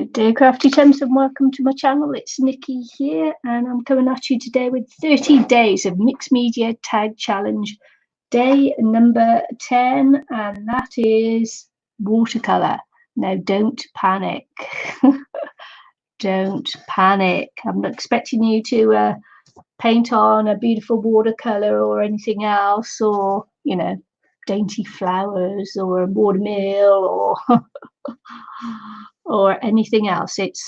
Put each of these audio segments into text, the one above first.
Good day, crafty Thames, and welcome to my channel. It's Nicky here, and I'm coming at you today with 30 days of mixed media tag challenge, day number 10, and that is watercolor. Now, don't panic. Don't panic. I'm not expecting you to paint on a beautiful watercolor or anything else, or dainty flowers or a watermill or or anything else. It's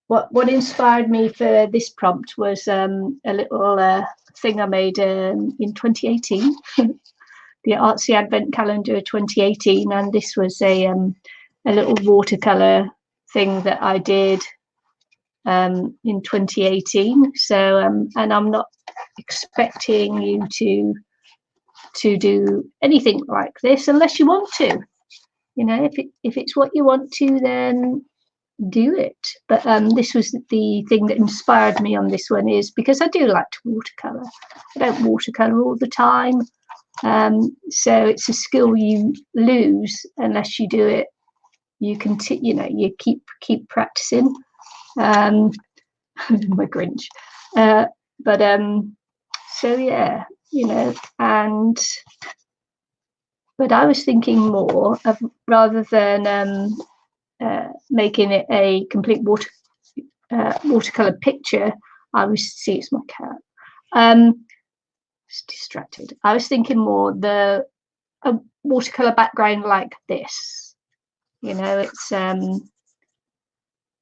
what inspired me for this prompt was a little thing I made in 2018, the Artsy Advent Calendar 2018, and this was a little watercolor thing that I did in 2018. So and I'm not expecting you to do anything like this unless you want to. If it's what you want to, then do it. But this was the thing that inspired me on this one, is because I do like to watercolor. I don't watercolor all the time, so it's a skill you lose unless you do it. You can you keep practicing. My Grinch. But so yeah, but I was thinking more of, rather than making it a complete watercolor picture, it's my cat. It's distracted. I was thinking more a watercolor background like this.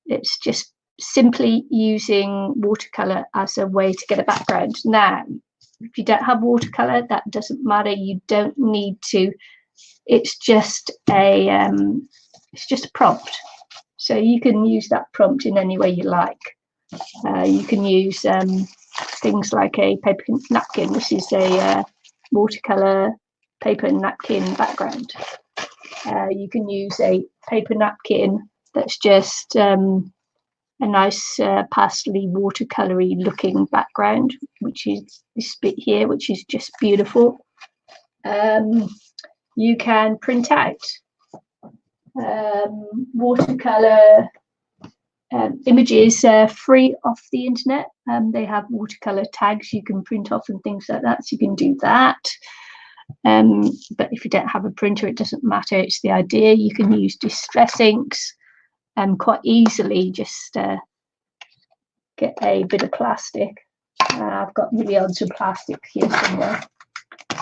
It's just simply using watercolor as a way to get a background. Now, if you don't have watercolor, that doesn't matter. You don't need to. It's just a prompt, so you can use that prompt in any way you like. You can use things like a paper napkin. This is a watercolor paper napkin background. You can use a paper napkin that's just a nice pastely watercolory looking background, which is this bit here, which is just beautiful. You can print out watercolor images free off the internet. They have watercolor tags you can print off and things like that, so you can do that. But if you don't have a printer, it doesn't matter. It's the idea. You can use distress inks quite easily. Just get a bit of plastic. I've got millions of plastic here somewhere.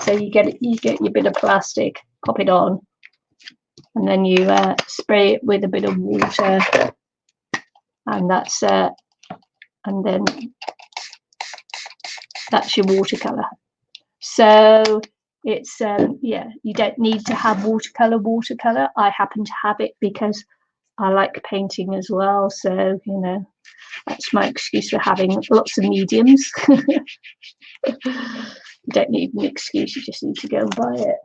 So you get your bit of plastic, pop it on, and then you spray it with a bit of water, and then that's your watercolor. So it's you don't need to have watercolor. I happen to have it because I like painting as well, so that's my excuse for having lots of mediums. You don't need an excuse, you just need to go and buy it.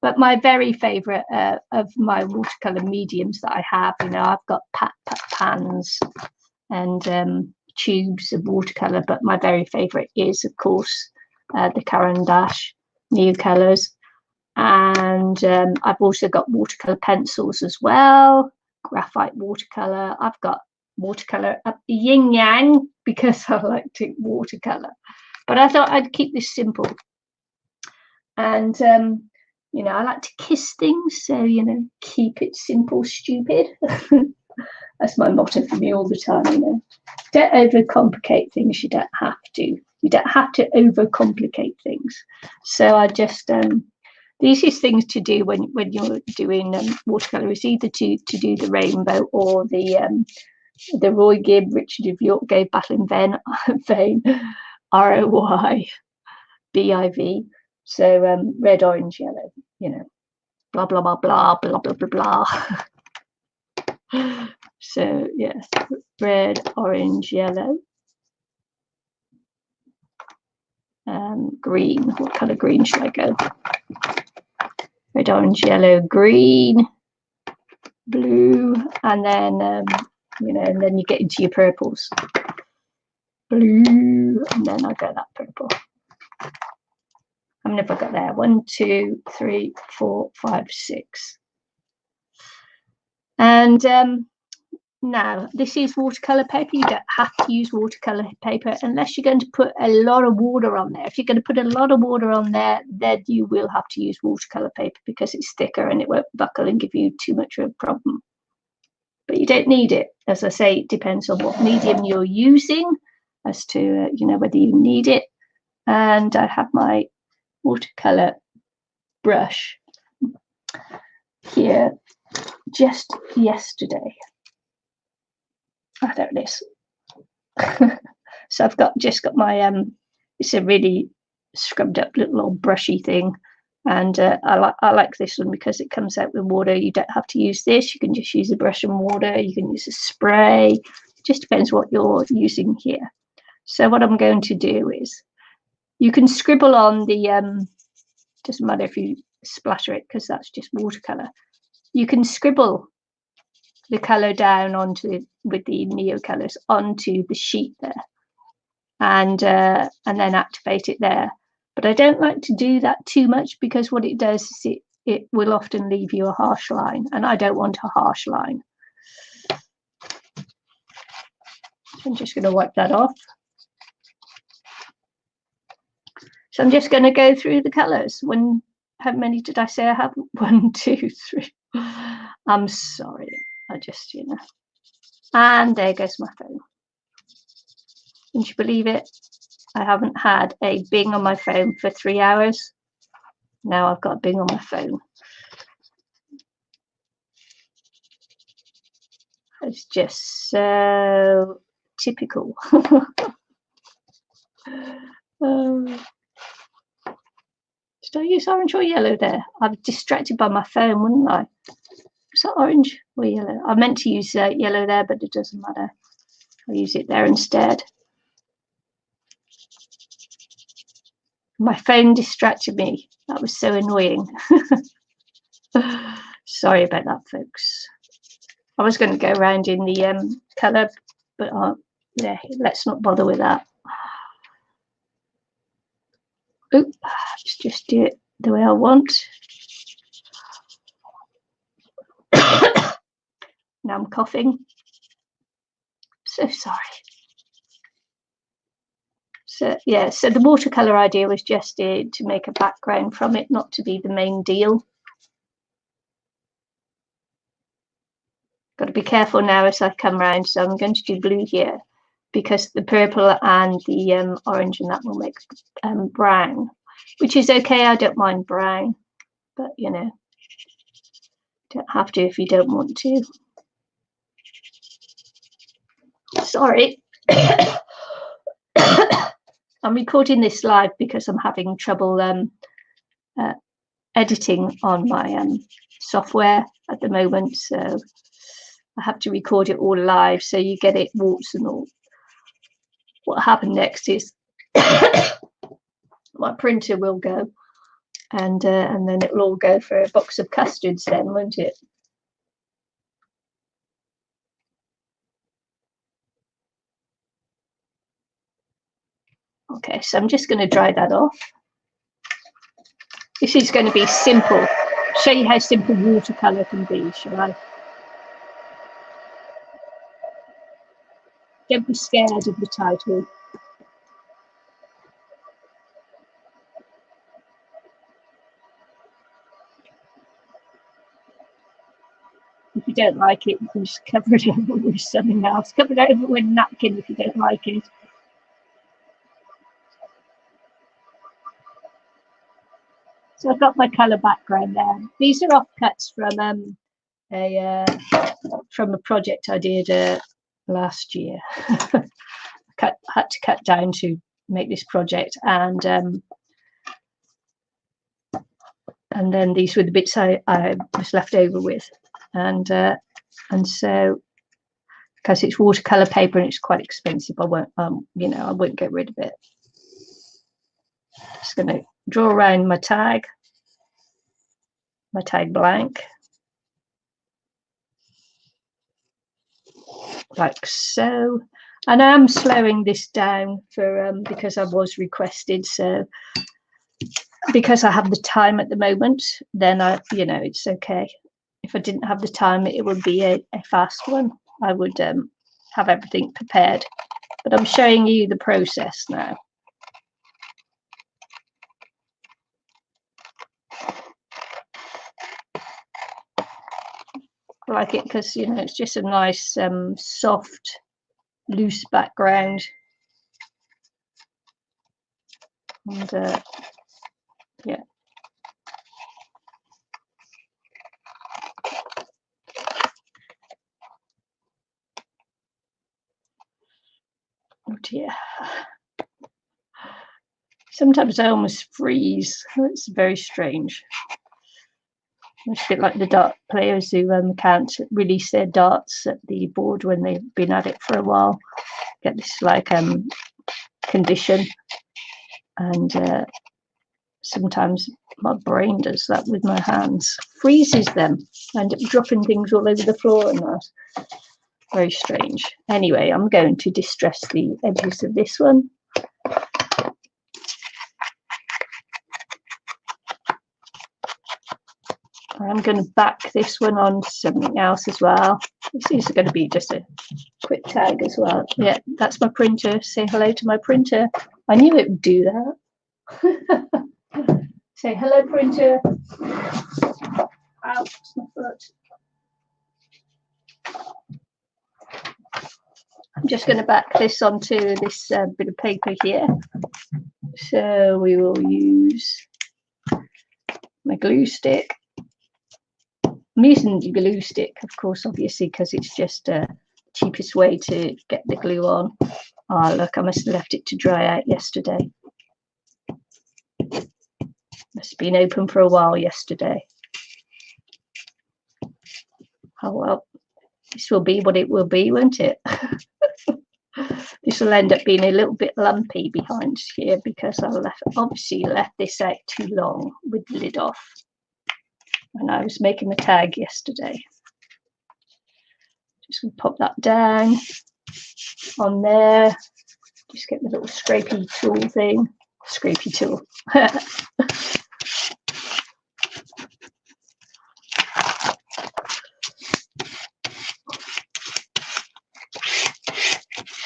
But my very favorite of my watercolor mediums that I have, I've got pans and tubes of watercolor, but my very favorite is, of course, the Caran d'Ache New Colors. And I've also got watercolor pencils as well, graphite watercolor. I've got watercolor up the yin yang because I like to watercolor, but I thought I'd keep this simple. And I like to kiss things, so keep it simple, stupid. That's my motto for me all the time. Don't overcomplicate things. You don't have to overcomplicate things. So I just the easiest things to do when you're doing watercolor is either to do the rainbow or the Roy Gibb, Richard of York gave Battle in Vain, ROYBIV. So red, orange, yellow, blah blah blah blah blah blah blah blah. So yes, red, orange, yellow, green. What color green should I go? Red, orange, yellow, green, blue, and then and then you get into your purples. Blue, and then I go that purple. many have I got there? 1, 2, 3, 4, 5, 6. And now this is watercolor paper. You don't have to use watercolor paper unless you're going to put a lot of water on there. If you're going to put a lot of water on there, then you will have to use watercolor paper because it's thicker and it won't buckle and give you too much of a problem. But you don't need it. As I say, it depends on what medium you're using as to you know, whether you need it. And I have my watercolor brush here just yesterday. Oh, there it is. So I've just got my it's a really scrubbed up little old brushy thing, and I like this one because it comes out with water. You don't have to use this. You can just use a brush and water. You can use a spray. It just depends what you're using here. So what I'm going to do is, you can scribble on the doesn't matter if you splatter it because that's just watercolor. You can scribble the color down onto, with the Neo colors, onto the sheet there, and then activate it there. But I don't like to do that too much because what it does is it will often leave you a harsh line, and I don't want a harsh line. So I'm just going to wipe that off. So I'm just going to go through the colors. How many did I say I have? 1, 2, 3. I'm sorry. I just, you know. And there goes my phone. Can you believe it? I haven't had a Bing on my phone for 3 hours. Now I've got a Bing on my phone. It's just so typical. Did I use orange or yellow there? I'm distracted by my phone, wouldn't I? Is that orange or yellow? I meant to use yellow there, but it doesn't matter. I'll use it there instead. My phone distracted me. That was so annoying. Sorry about that, folks. I was going to go around in the colour, but yeah, let's not bother with that. Oop, let's just do it the way I want. Now I'm coughing. So sorry. So yeah, so the watercolor idea was just to make a background from it, not to be the main deal. Got to be careful now as I come round. So I'm going to do blue here because the purple and the orange and that will make brown, which is okay. I don't mind brown, but you know, don't have to if you don't want to. Sorry. I'm recording this live because I'm having trouble editing on my software at the moment, so I have to record it all live so you get it warts and all. What happened next is my printer will go, and then it will all go for a box of custards then, won't it? Okay, so I'm just going to dry that off. This is going to be simple. Show you how simple watercolor can be, shall I? Don't be scared of the title. If you don't like it, you can just cover it over with something else. Cover it over with a napkin if you don't like it. So I've got my colour background there. These are offcuts from a project I did last year. Had to cut down to make this project, and then these were the bits I was left over with, and so because it's watercolor paper and it's quite expensive, I won't you know, I won't get rid of it. Just going to draw around my tag blank, like so. And I am slowing this down for because I was requested, so because I have the time at the moment, then it's okay. If I didn't have the time, it would be a fast one. I would have everything prepared, but I'm showing you the process now. I like it because it's just a nice soft, loose background, and yeah. Oh dear. Sometimes I almost freeze. It's very strange. It's a bit like the dart players who can't release their darts at the board when they've been at it for a while. Get this like condition, and sometimes my brain does that with my hands, freezes them, end up dropping things all over the floor and that. Very strange. Anyway, I'm going to distress the edges of this one. I'm going to back this one on something else as well. This is going to be just a quick tag as well. Yeah, that's my printer. Say hello to my printer. I knew it would do that. Say hello, printer. Ouch, my foot. I'm just going to back this onto this bit of paper here. So we will use my glue stick. I'm using the glue stick, of course, obviously, because it's just the cheapest way to get the glue on. Oh, look, I must have left it to dry out yesterday. Must have been open for a while yesterday. Oh, well, this will be what it will be, won't it? This will end up being a little bit lumpy behind here because I obviously left this out too long with the lid off when I was making the tag yesterday. Just going to pop that down on there. Just get the little scrapey tool thing. Scrapey tool.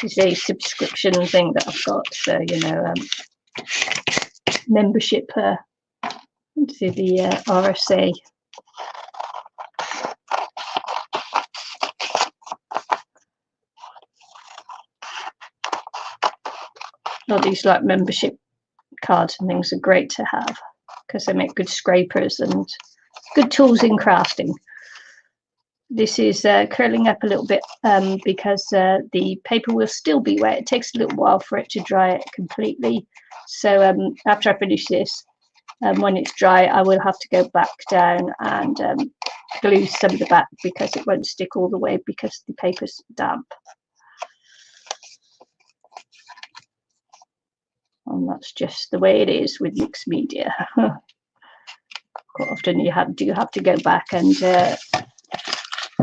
This is a subscription thing that I've got, so membership to the RSA. All these like membership cards and things are great to have because they make good scrapers and good tools in crafting. This is curling up a little bit because the paper will still be wet. It takes a little while for it to dry it completely. So after I finish this, when it's dry, I will have to go back down and glue some of the back because it won't stick all the way because the paper's damp. And that's just the way it is with mixed media. Quite often you do have to go back and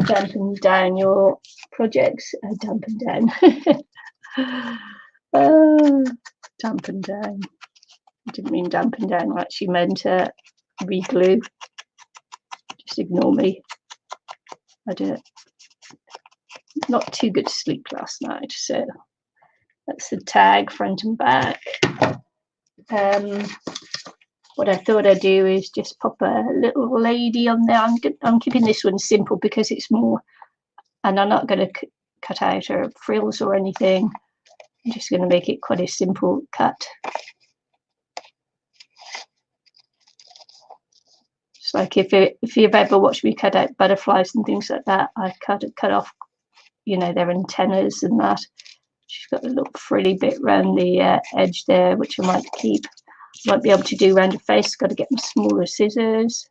dampen down your projects. Dampen down. Dampen down. I didn't mean dampen down. I actually meant re-glue. Just ignore me. I did not too good sleep last night, so that's the tag front and back. What I thought I'd do is just pop a little lady on there. I'm keeping this one simple because it's more, and I'm not going to cut out her frills or anything. I'm just going to make it quite a simple cut. It's like if you've ever watched me cut out butterflies and things like that, I cut off, their antennas and that. She's got a little frilly bit around the edge there, which I might keep. Won't be able to do around her face. Got to get my smaller scissors.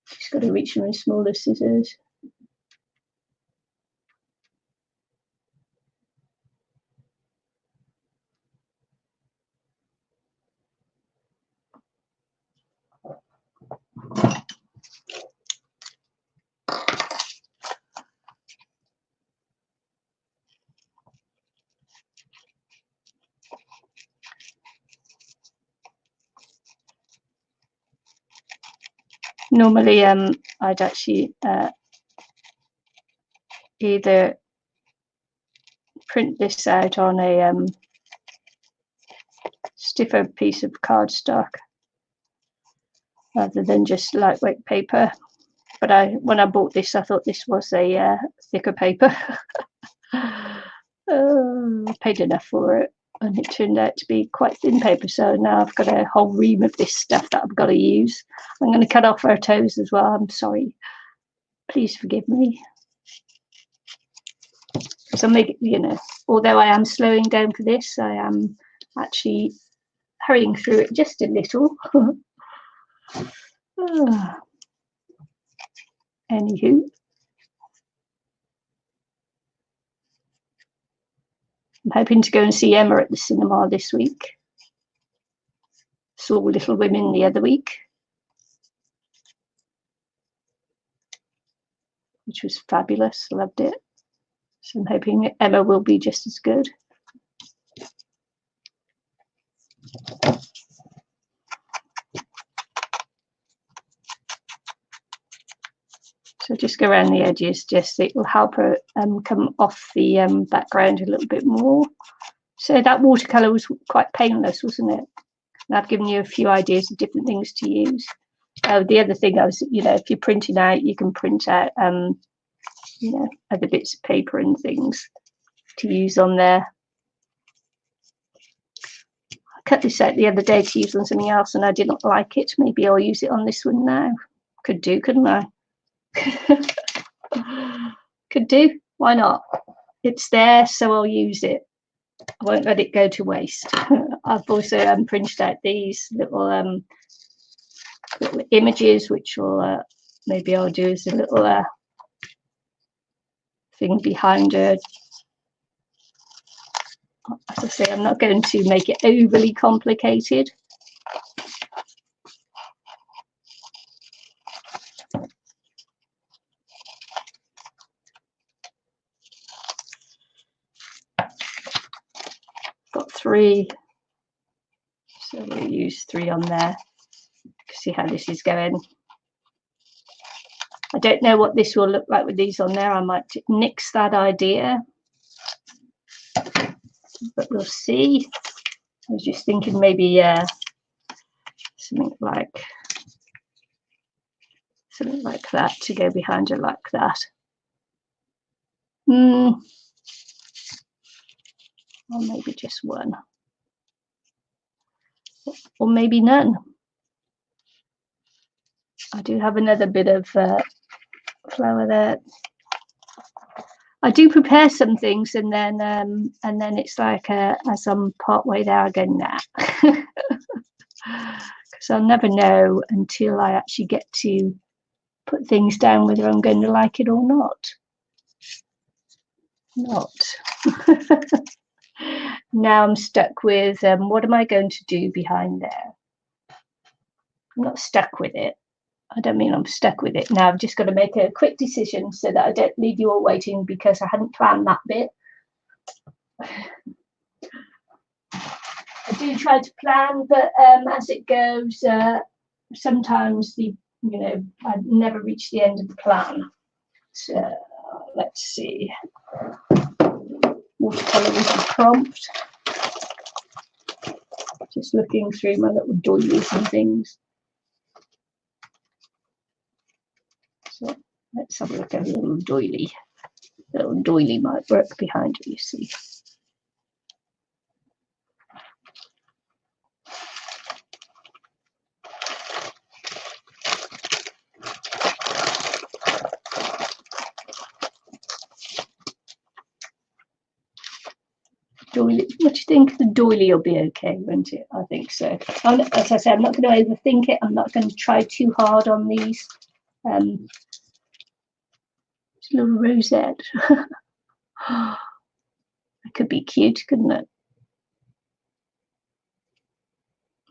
Just got to reach for my smaller scissors. Normally I'd actually either print this out on a stiffer piece of cardstock rather than just lightweight paper, but when I bought this I thought this was a thicker paper. I paid enough for it, and it turned out to be quite thin paper, so now I've got a whole ream of this stuff that I've got to use. I'm going to cut off her toes as well. I'm sorry, please forgive me. So make it, although I am slowing down for this, I am actually hurrying through it just a little. Anywho, I'm hoping to go and see Emma at the cinema this week. Saw Little Women the other week, which was fabulous. Loved it. So I'm hoping Emma will be just as good. So just go around the edges, just it will help her come off the background a little bit more. So that watercolour was quite painless, wasn't it? And I've given you a few ideas of different things to use. The other thing I was, if you're printing out, you can print out, other bits of paper and things to use on there. I cut this out the other day to use on something else and I didn't like it. Maybe I'll use it on this one now. Could do, couldn't I? Could do. Why not? It's there, so I'll use it. I won't let it go to waste. I've also printed out these little images, which will maybe I'll do as a little thing behind her. As I say, I'm not going to make it overly complicated. Got 3, so we'll use 3 on there. See how this is going. I don't know what this will look like with these on there. I might nix that idea, but we'll see. I was just thinking maybe something like that to go behind her like that. Or maybe just one, or maybe none. I do have another bit of flower there. I do prepare some things and then it's like as I'm part way there I go nah, because I'll never know until I actually get to put things down whether I'm going to like it or not. Now I'm stuck with what am I going to do behind there? I'm not stuck with it. I don't mean I'm stuck with it. Now I've just got to make a quick decision so that I don't leave you all waiting because I hadn't planned that bit. I do try to plan, but as it goes, sometimes I never reach the end of the plan. So let's see. Watercolour with the prompt. Just looking through my little doilies and things. So let's have a look at a little doily. A little doily might work behind it, you see. Doily, what do you think? The doily will be okay, won't it? I think so. As I said, I'm not going to overthink it. I'm not going to try too hard on these. Little rosette. It could be cute, couldn't it?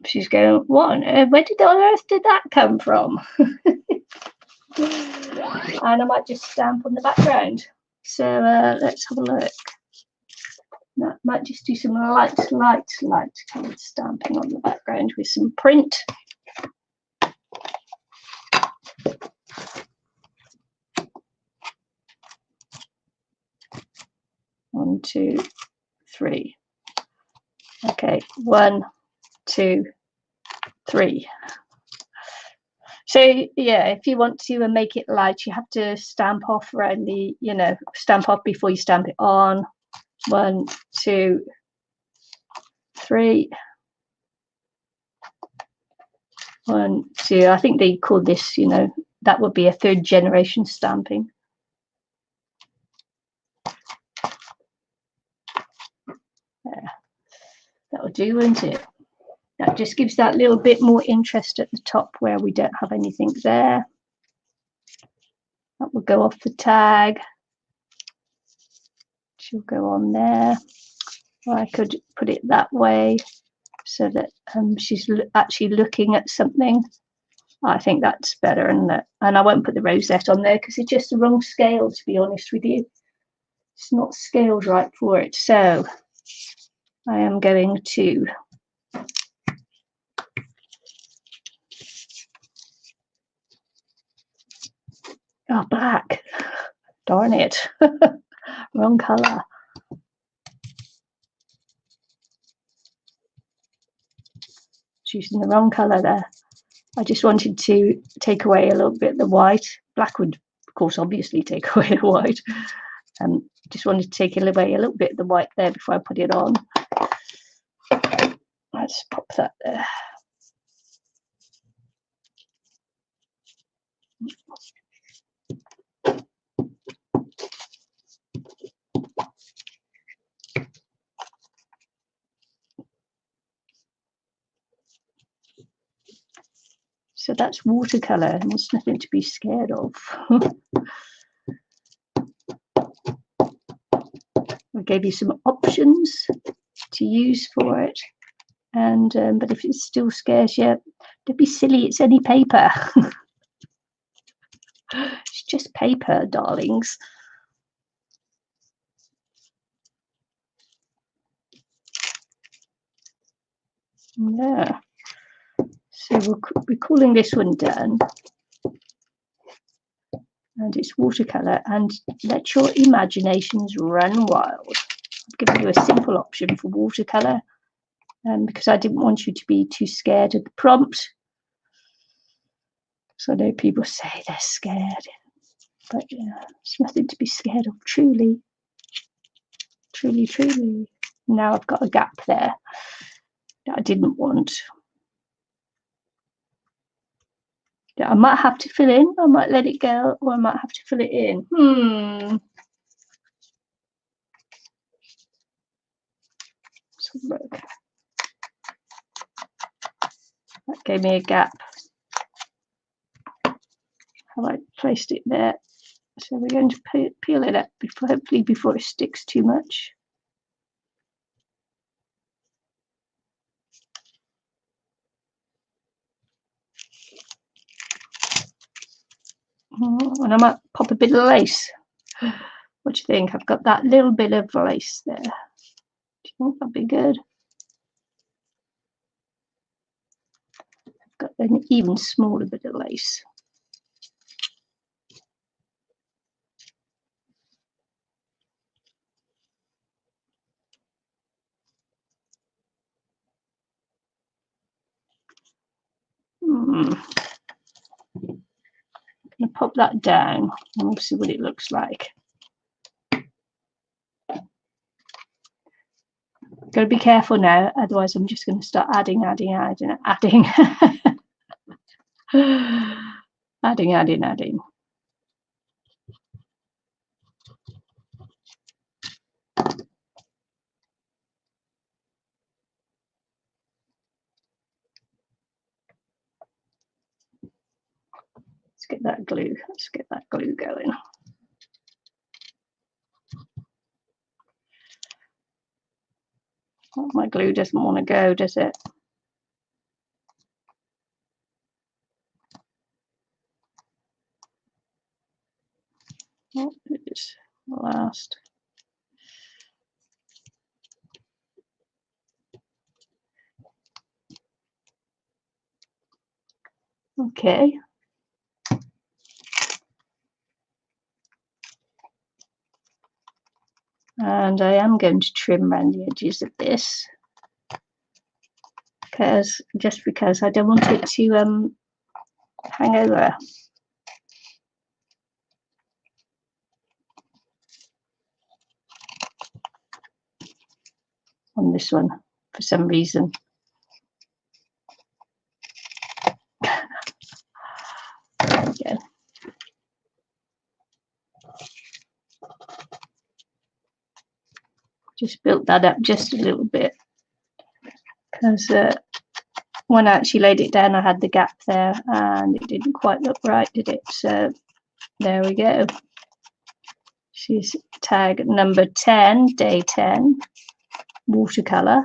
She's going, what on earth? Where on earth did that come from? And I might just stamp on the background. So let's have a look. No, I might just do some light coloured stamping on the background with some print. 1, 2, 3. Okay, 1, 2, 3. So yeah, if you want to make it light, you have to stamp off around the, stamp off before you stamp it on. 1, 2, 3. 1, 2. I think they call this, that would be a 3rd generation stamping. There. That'll do, won't it? That just gives that little bit more interest at the top where we don't have anything there. That will go off the tag. She'll go on there. Or I could put it that way so that she's actually looking at something. I think that's better, and I won't put the rosette on there because it's just the wrong scale, to be honest with you. It's not scaled right for it. So I am going to black. Darn it. Wrong color. Choosing the wrong color there. I just wanted to take away a little bit of the white. Black would, of course, obviously take away the white. Just wanted to take away a little bit of the white there before I put it on. Let's pop that there. So that's watercolor, and there's nothing to be scared of. I gave you some options to use for it, and but if it still scares you, don't be silly. It's only paper. It's just paper, darlings. Yeah. So we'll be calling this one done. And it's watercolor, and let your imaginations run wild. I've given you a simple option for watercolor because I didn't want you to be too scared of the prompt. So I know people say they're scared, but there's nothing to be scared of, truly. Truly, truly. Now I've got a gap there that I didn't want. I might have to fill in, I might let it go, or I might have to fill it in. Let's have a look. That gave me a gap. Have I placed it there? So we're going to peel it up hopefully before it sticks too much. And I might pop a bit of lace. What do you think? I've got that little bit of lace there. Do you think that'd be good? I've got an even smaller bit of lace. I'm going to pop that down and we'll see what it looks like. Got to be careful now, otherwise I'm just going to start adding. adding. Let's get that glue going. Oh, my glue doesn't want to go, does it? Oh, it's last. Okay. And And I am going to trim around the edges of this because I don't want it to hang over. On this one for some reason. There we go. Just built that up just a little bit because when I actually laid it down I had the gap there and it didn't quite look right, did it? So there we go. She's tag number 10, day 10, watercolor.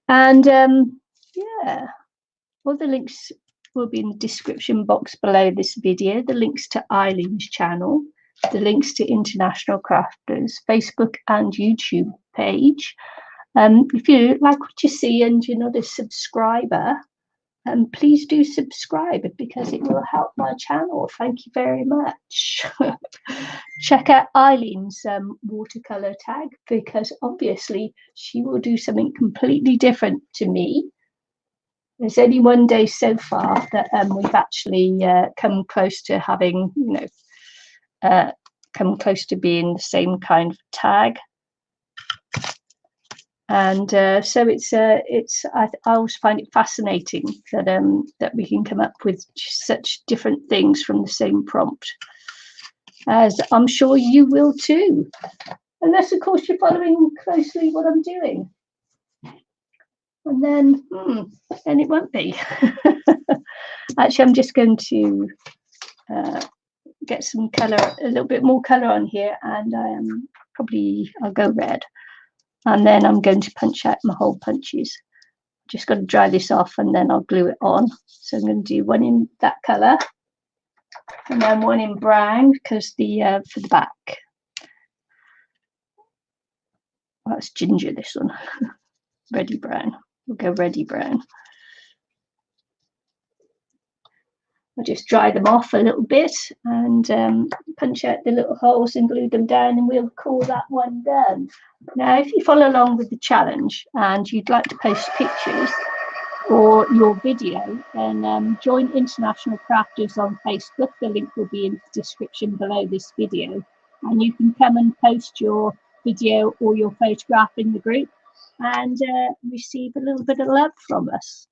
And yeah, all the links will be in the description box below this video. The links to Ilene's channel, the links to International Crafters Facebook and YouTube page. If you like what you see and you're not a subscriber, please do subscribe because it will help my channel. Thank you very much. Check out Ilene's watercolor tag because obviously she will do something completely different to me. There's only one day so far that we've actually come close to having, you know, come close to being the same kind of tag. And so I always find it fascinating that that we can come up with such different things from the same prompt, as I'm sure you will too, unless of course you're following closely what I'm doing. And then it won't be. Actually, I'm just going to get some color, a little bit more color on here, and I'll go red. And then I'm going to punch out my hole punches. Just got to dry this off and then I'll glue it on. So I'm going to do one in that colour and then one in brown because the for the back. Well, that's ginger, this one. Reddy brown. We'll go reddy brown. I'll just dry them off a little bit and punch out the little holes and glue them down, and we'll call that one done. Now, if you follow along with the challenge and you'd like to post pictures or your video, then join International Crafters on Facebook. The link will be in the description below this video. And you can come and post your video or your photograph in the group and receive a little bit of love from us,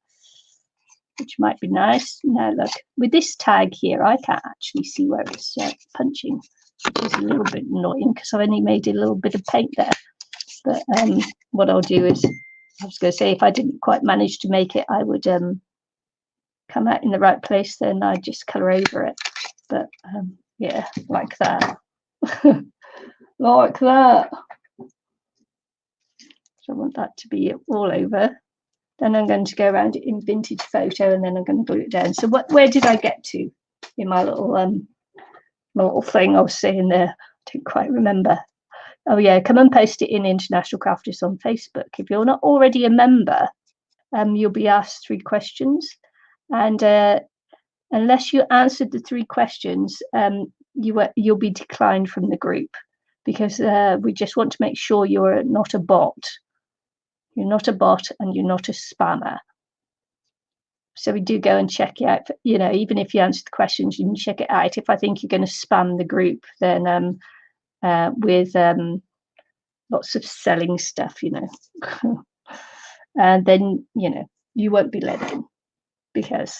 which might be nice. Now look, with this tag here, I can't actually see where it's punching, which is a little bit annoying because I've only made a little bit of paint there. But what I'll do is, I was going to say, if I didn't quite manage to make it, I would come out in the right place, then I'd just colour over it. But yeah, like that. Like that. So I want that to be all over. Then I'm going to go around it in vintage photo and then I'm going to glue it down. So where did I get to in my little thing I was saying there? I don't quite remember. Oh yeah, come and post it in International Crafters on Facebook. If you're not already a member, you'll be asked 3 questions. And unless you answered the 3 questions, you'll be declined from the group because we just want to make sure you're not a bot. You're not a bot and you're not a spammer. So we do go and check it out. You know, even if you answer the questions, you can check it out. If I think you're going to spam the group, then with lots of selling stuff, you know, and then, you know, you won't be let in because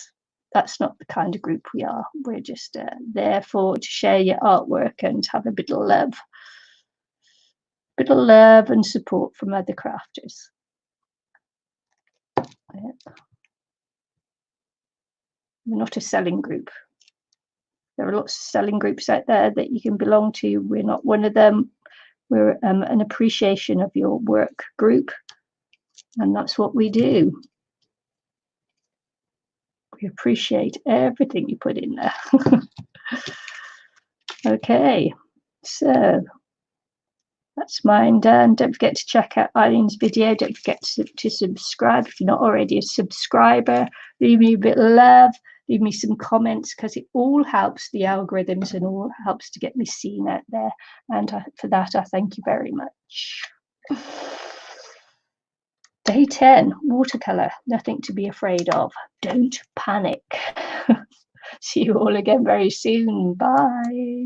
that's not the kind of group we are. We're just there to share your artwork and have a bit of love. Bit of love and support from other crafters. Yeah. We're not a selling group. There are lots of selling groups out there that you can belong to. We're not one of them. We're an appreciation of your work group, and that's what we do. We appreciate everything you put in there. Okay, so that's mine done. Don't forget to check out Ilene's video. Don't forget to subscribe if you're not already a subscriber. Leave me a bit of love. leave me some comments, because it all helps the algorithms and all helps to get me seen out there. And for that, I thank you very much. Day 10, watercolor, nothing to be afraid of. Don't panic. See you all again very soon. Bye.